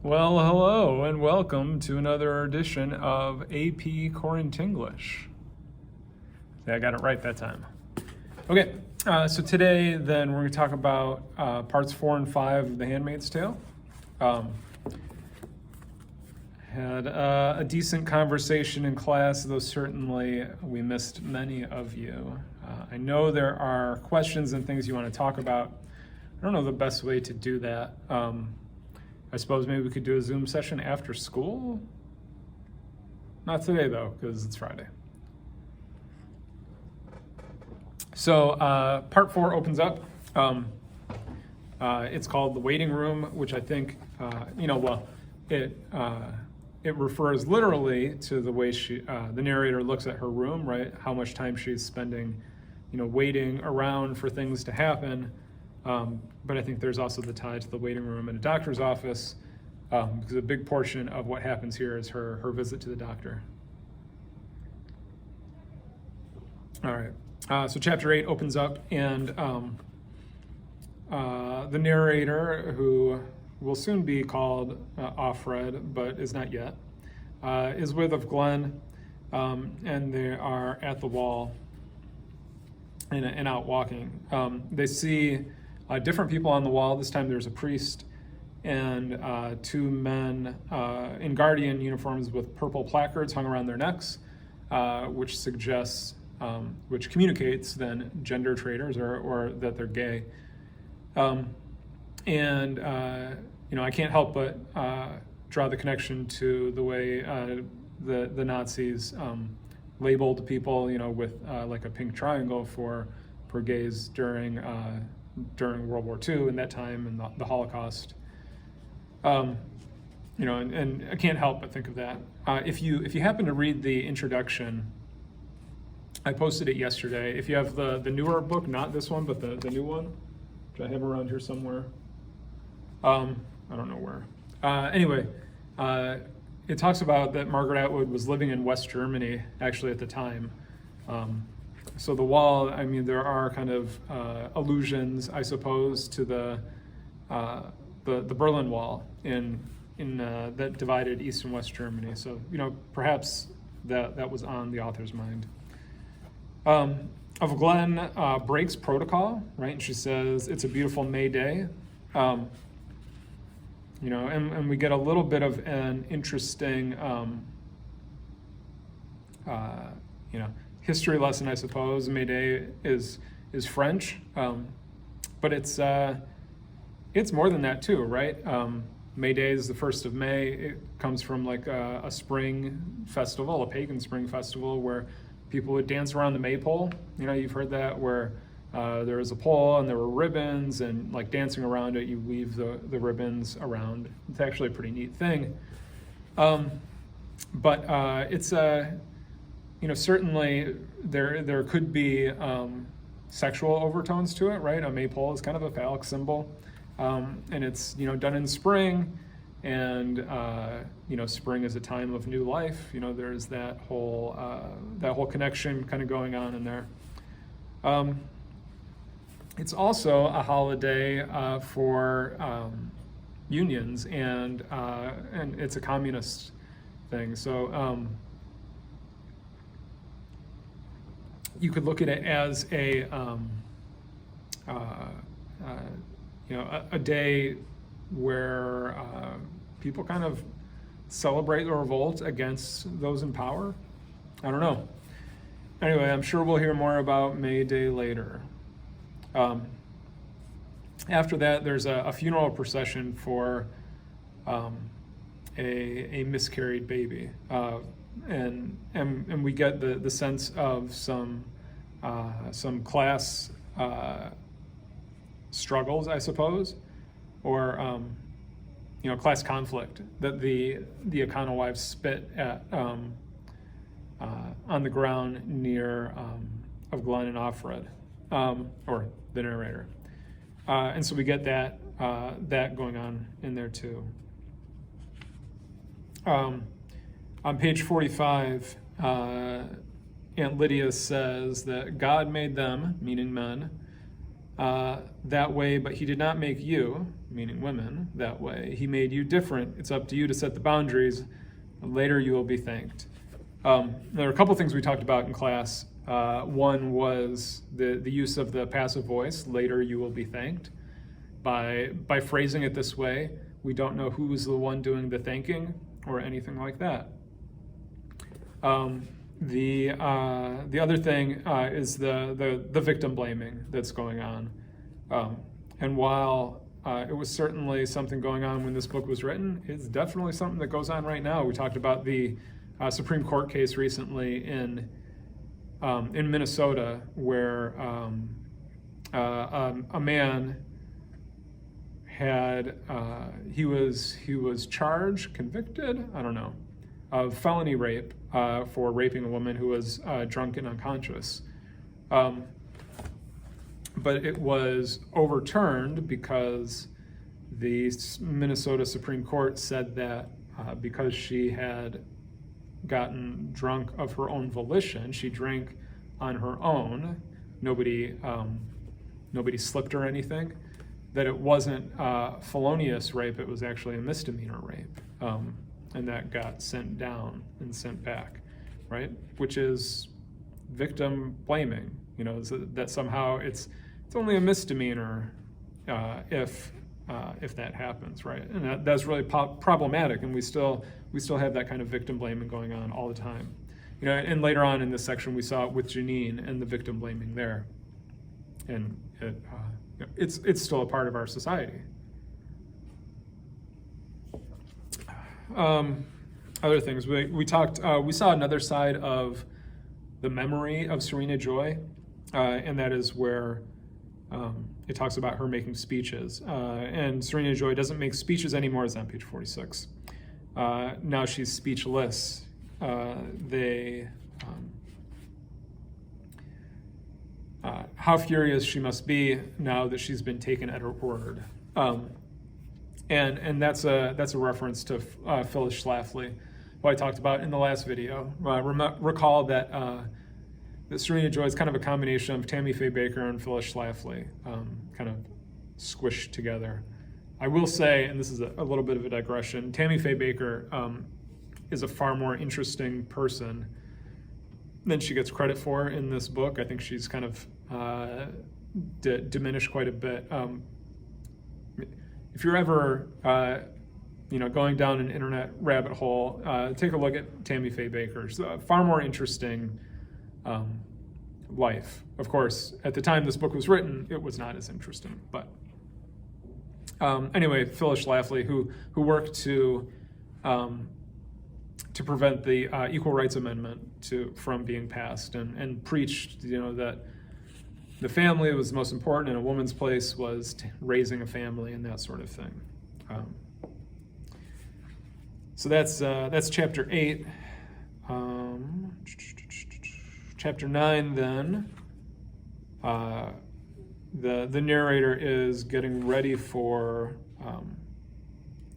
Well, hello and welcome to another edition of AP Current English. Yeah, I got it right that time. Okay, so today then we're going to talk about parts 4 and 5 of The Handmaid's Tale. Had a decent conversation in class, though certainly we missed many of you. I know there are questions and things you want to talk about. I don't know the best way to do that. I suppose maybe we could do a Zoom session after school? Not today, though, because it's Friday. So part 4 opens up. It's called The Waiting Room, which I think, it refers literally to the way the narrator looks at her room, right? How much time she's spending, waiting around for things to happen. But I think there's also the tie to the waiting room in a doctor's office, because a big portion of what happens here is her visit to the doctor. All right, so chapter 8 opens up, and the narrator, who will soon be called Offred, but is not yet, is with Glenn, and they are at the wall and out walking. They see different people on the wall. This time there's a priest and 2 men in guardian uniforms with purple placards hung around their necks, which communicates then gender traitors or that they're gay. I can't help but draw the connection to the way the Nazis labeled people, with like a pink triangle for gays during World War II in that time and the Holocaust. And I can't help but think of that. If you happen to read the introduction, I posted it yesterday. If you have the newer book, not this one, but the new one, which I have around here somewhere. I don't know where. Anyway, it talks about that Margaret Atwood was living in West Germany, actually, at the time. So the wall, there are kind of allusions, I suppose, to the Berlin Wall in that divided East and West Germany. So, perhaps that was on the author's mind. Glenn breaks protocol, right? And she says, "It's a beautiful May day." And we get a little bit of an interesting, history lesson, I suppose. May Day is French, but it's more than that too, right? May Day is the 1st of May. It comes from like a spring festival, a pagan spring festival, where people would dance around the maypole. You've heard that, where there was a pole and there were ribbons, and like dancing around it, you weave the ribbons around. It's actually a pretty neat thing. But it's certainly there could be sexual overtones to it, right? A maypole is kind of a phallic symbol, and it's done in spring, and spring is a time of new life. There's that whole connection kind of going on in there. It's also a holiday for unions, and it's a communist thing. So you could look at it as a day where people kind of celebrate the revolt against those in power. I don't know. Anyway, I'm sure we'll hear more about May Day later. After that, there's a funeral procession for a miscarried baby, and we get the sense of some class struggles, I suppose, or class conflict that the O'Connell wives spit at on the ground near of Glenn and Offred, or the narrator, and so we get that going on in there too. On page 45, Aunt Lydia says that God made them, meaning men, that way, but he did not make you, meaning women, that way. He made you different. It's up to you to set the boundaries. Later you will be thanked. There are a couple things we talked about in class. One was the use of the passive voice, later you will be thanked. By phrasing it this way, we don't know who's the one doing the thanking or anything like that. The other thing is the victim blaming that's going on. And while it was certainly something going on when this book was written, it's definitely something that goes on right now. We talked about the Supreme Court case recently in Minnesota where a man had he was charged, convicted, I don't know, of felony rape for raping a woman who was drunk and unconscious. But it was overturned because the Minnesota Supreme Court said that because she had gotten drunk of her own volition, she drank on her own, nobody slipped her anything, that it wasn't felonious rape, it was actually a misdemeanor rape. And that got sent down and sent back, right? Which is victim blaming, that somehow it's only a misdemeanor if that happens, right? And that's really problematic, and we still have that kind of victim blaming going on all the time. And later on in this section, we saw it with Janine and the victim blaming there, and it's still a part of our society. Other things we saw another side of the memory of Serena Joy, and that is where it talks about her making speeches. And Serena Joy doesn't make speeches anymore, it's on page 46. Now she's speechless. How furious she must be now that she's been taken at her word. And that's a reference to Phyllis Schlafly, who I talked about in the last video. Recall that Serena Joy is kind of a combination of Tammy Faye Bakker and Phyllis Schlafly, kind of squished together. I will say, and this is a little bit of a digression, Tammy Faye Bakker is a far more interesting person than she gets credit for in this book. I think she's kind of diminished quite a bit. If you're ever, going down an internet rabbit hole, take a look at Tammy Faye Bakker's far more interesting life. Of course, at the time this book was written, it was not as interesting. But anyway, Phyllis Schlafly, who worked to prevent the Equal Rights Amendment from being passed, and preached, that the family was most important, and a woman's place was raising a family and that sort of thing. So that's chapter 8. Chapter 9, then, the narrator is getting ready for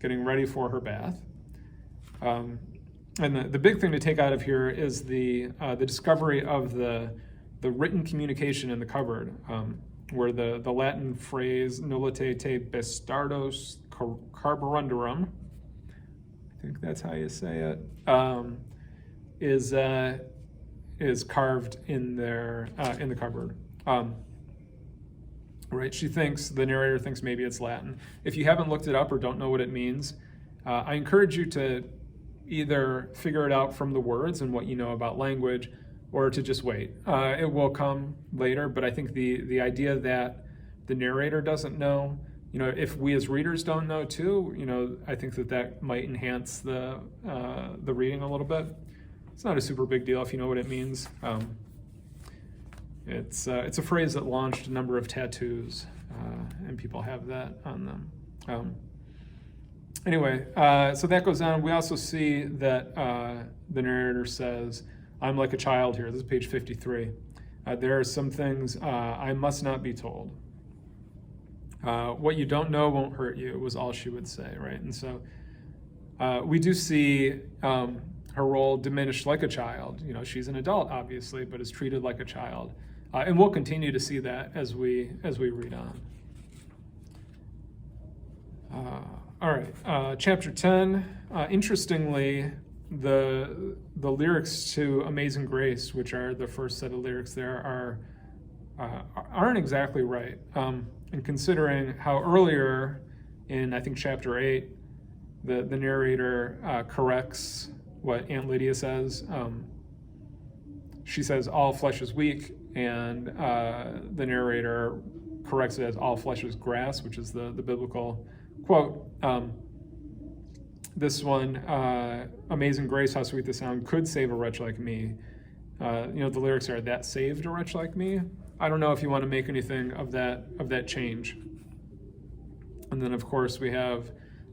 her bath. And the big thing to take out of here is the discovery of the written communication in the cupboard, where the Latin phrase "nolite te bastardos carborundorum," I think that's how you say it, is carved in there in the cupboard. Right? The narrator thinks maybe it's Latin. If you haven't looked it up or don't know what it means, I encourage you to either figure it out from the words and what you know about language, or to just wait. It will come later, but I think the idea that the narrator doesn't know, if we as readers don't know too, I think that might enhance the reading a little bit. It's not a super big deal if you know what it means. It's a phrase that launched a number of tattoos, and people have that on them. Anyway, so that goes on. We also see that the narrator says, "I'm like a child here." This is page 53. There are some things I must not be told. What you don't know won't hurt you, was all she would say, right? And so we do see her role diminished like a child. She's an adult, obviously, but is treated like a child. And we'll continue to see that as we read on. All right, chapter 10. Interestingly, the lyrics to Amazing Grace, which are the first set of lyrics there, aren't exactly right. And considering how earlier in, I think, chapter 8, the narrator corrects what Aunt Lydia says. She says, all flesh is weak, and the narrator corrects it as all flesh is grass, which is the biblical quote. This one, Amazing Grace, how sweet the sound, could save a wretch like me. The lyrics are, that saved a wretch like me. I don't know if you want to make anything of that change. And then, of course, we have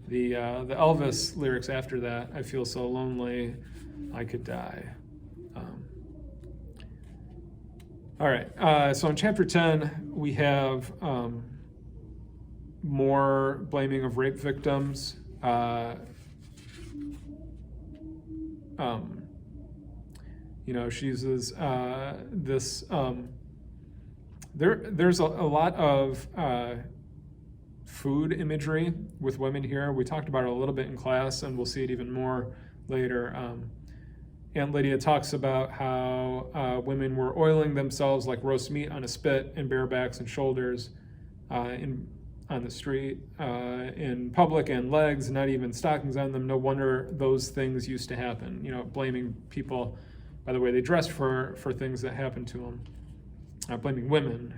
the Elvis lyrics after that. I feel so lonely, I could die. All right. So in chapter 10, we have more blaming of rape victims. She uses this. There's a lot of food imagery with women here. We talked about it a little bit in class, and we'll see it even more later. Aunt Lydia talks about how women were oiling themselves like roast meat on a spit in bare backs and shoulders on the street, in public, and legs, not even stockings on them. No wonder those things used to happen. Blaming people by the way they dressed for things that happened to them. Blaming women.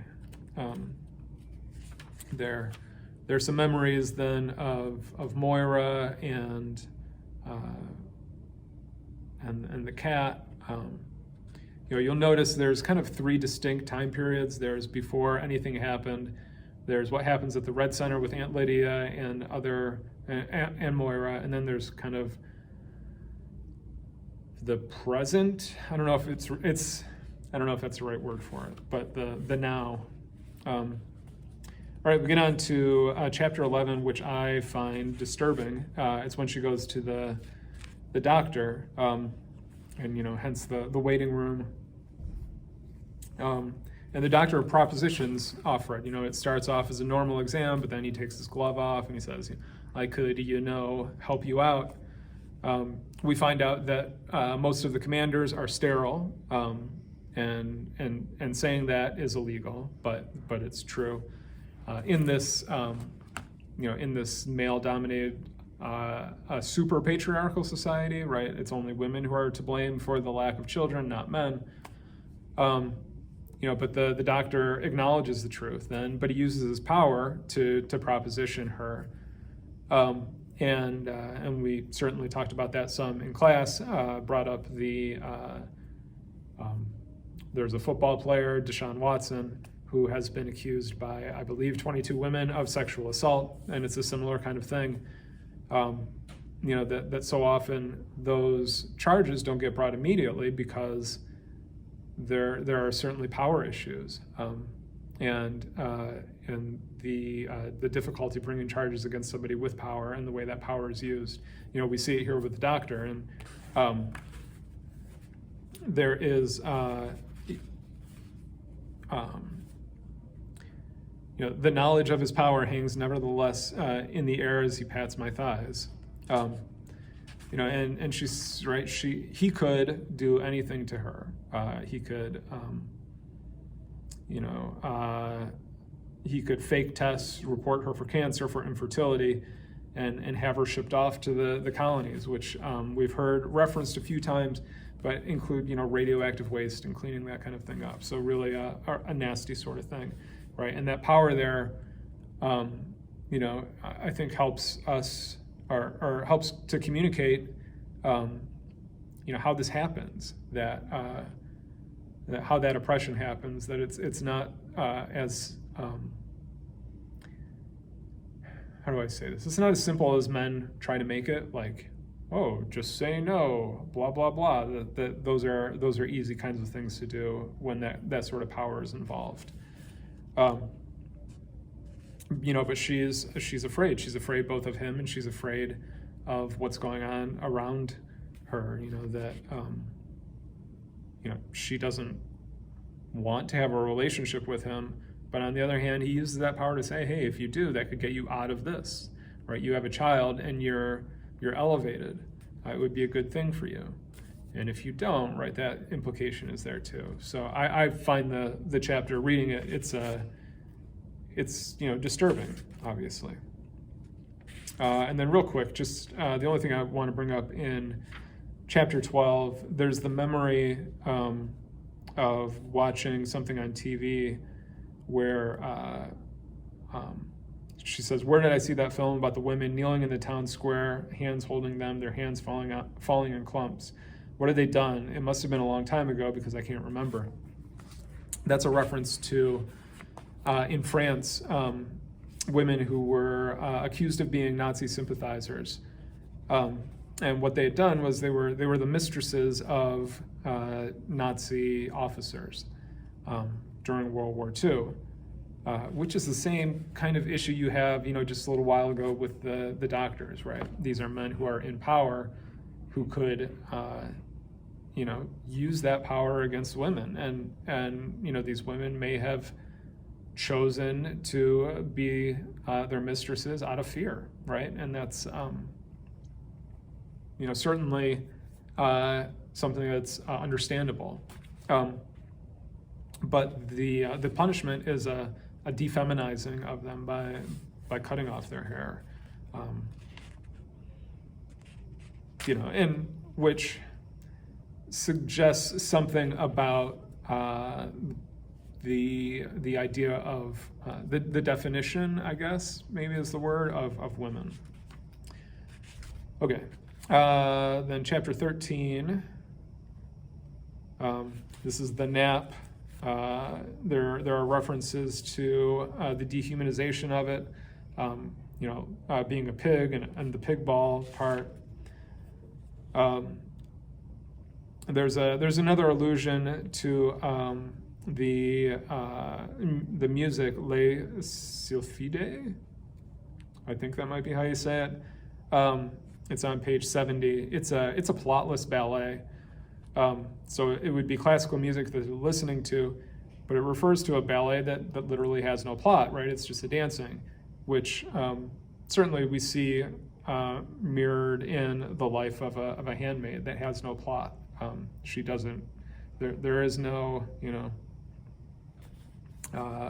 There's some memories then of Moira and the cat. You'll notice there's kind of three distinct time periods. There's before anything happened. There's what happens at the Red Center with Aunt Lydia and and Moira, and then there's kind of the present. I don't know if I don't know if that's the right word for it, but the now. All right, we get on to chapter 11, which I find disturbing. It's when she goes to the doctor, and hence the waiting room. And the doctor propositions offer it. It starts off as a normal exam, but then he takes his glove off and he says, I could, help you out. We find out that most of the commanders are sterile, and saying that is illegal, but it's true. In this, in this male-dominated, super patriarchal society, right? It's only women who are to blame for the lack of children, not men. But the doctor acknowledges the truth then, but he uses his power to proposition her. And we certainly talked about that some in class, brought up there's a football player, Deshaun Watson, who has been accused by, I believe, 22 women of sexual assault, and it's a similar kind of thing. That so often those charges don't get brought immediately because there are certainly power issues, and the difficulty bringing charges against somebody with power and the way that power is used. We see it here with the doctor, and there is the knowledge of his power hangs nevertheless in the air as he pats my thighs. And she's right. He could do anything to her. He could, he could fake tests, report her for cancer, for infertility, and have her shipped off to the colonies, which we've heard referenced a few times, but include radioactive waste and cleaning that kind of thing up. So really a nasty sort of thing, right? And that power there, I think helps us. Or helps to communicate, how this happens, that how that oppression happens, that it's not as, how do I say this? It's not as simple as men try to make it, like, oh, just say no, blah, blah, blah. That those are easy kinds of things to do when that sort of power is involved. But she's afraid. She's afraid both of him, and she's afraid of what's going on around her. That she doesn't want to have a relationship with him. But on the other hand, he uses that power to say, hey, if you do, that could get you out of this, right? You have a child and you're elevated. It would be a good thing for you. And if you don't, right, that implication is there too. So I find the chapter, reading it, it's disturbing, obviously. And then real quick, just the only thing I want to bring up in chapter 12, there's the memory of watching something on TV where she says, where did I see that film about the women kneeling in the town square, hands holding them, their hands falling in clumps? What had they done? It must have been a long time ago because I can't remember. That's a reference to, in France, women who were accused of being Nazi sympathizers. And what they had done was they were the mistresses of Nazi officers during World War II, which is the same kind of issue you have, just a little while ago with the doctors, right? These are men who are in power who could, use that power against women. And these women may have chosen to be their mistresses out of fear, right? And that's, certainly something that's understandable. But the punishment is a defeminizing of them by cutting off their hair, and which suggests something about the idea of the definition, I guess, maybe is the word, of women. Okay, then chapter 13, this is the nap. There are references to the dehumanization of it, being a pig and the pig ball part. There's another allusion to the music Les Sylphides. I think that might be how you say it. It's on page 70. It's a plotless ballet. So it would be classical music that you're listening to, but it refers to a ballet that literally has no plot, right? It's just a dancing, which certainly we see mirrored in the life of a handmaid that has no plot. She doesn't, there is no,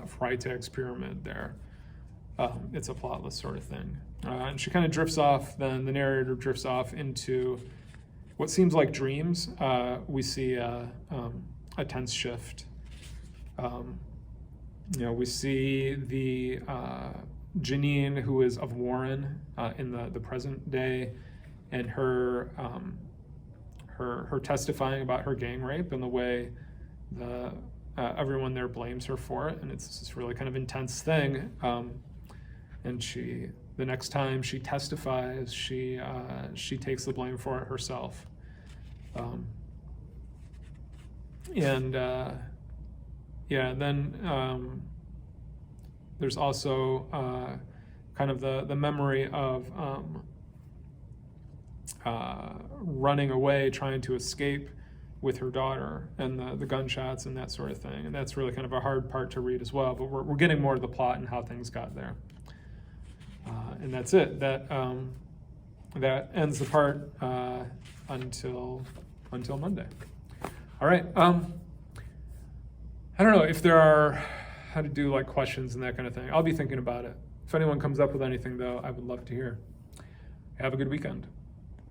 Freytag's pyramid there. It's a plotless sort of thing. And she kind of drifts off, then the narrator drifts off into what seems like dreams. We see a tense shift. We see the Janine, who is of Warren in the present day, and her testifying about her gang rape and the way everyone there blames her for it, and it's this really kind of intense thing. And the next time she testifies, she takes the blame for it herself. Then there's also kind of the memory of running away, trying to escape with her daughter, and the gunshots and that sort of thing. And that's really kind of a hard part to read as well, but we're getting more to the plot and how things got there. And that's it. That ends the part until Monday. All right. I don't know if there are how to do like questions and that kind of thing. I'll be thinking about it. If anyone comes up with anything, though, I would love to hear. Have a good weekend.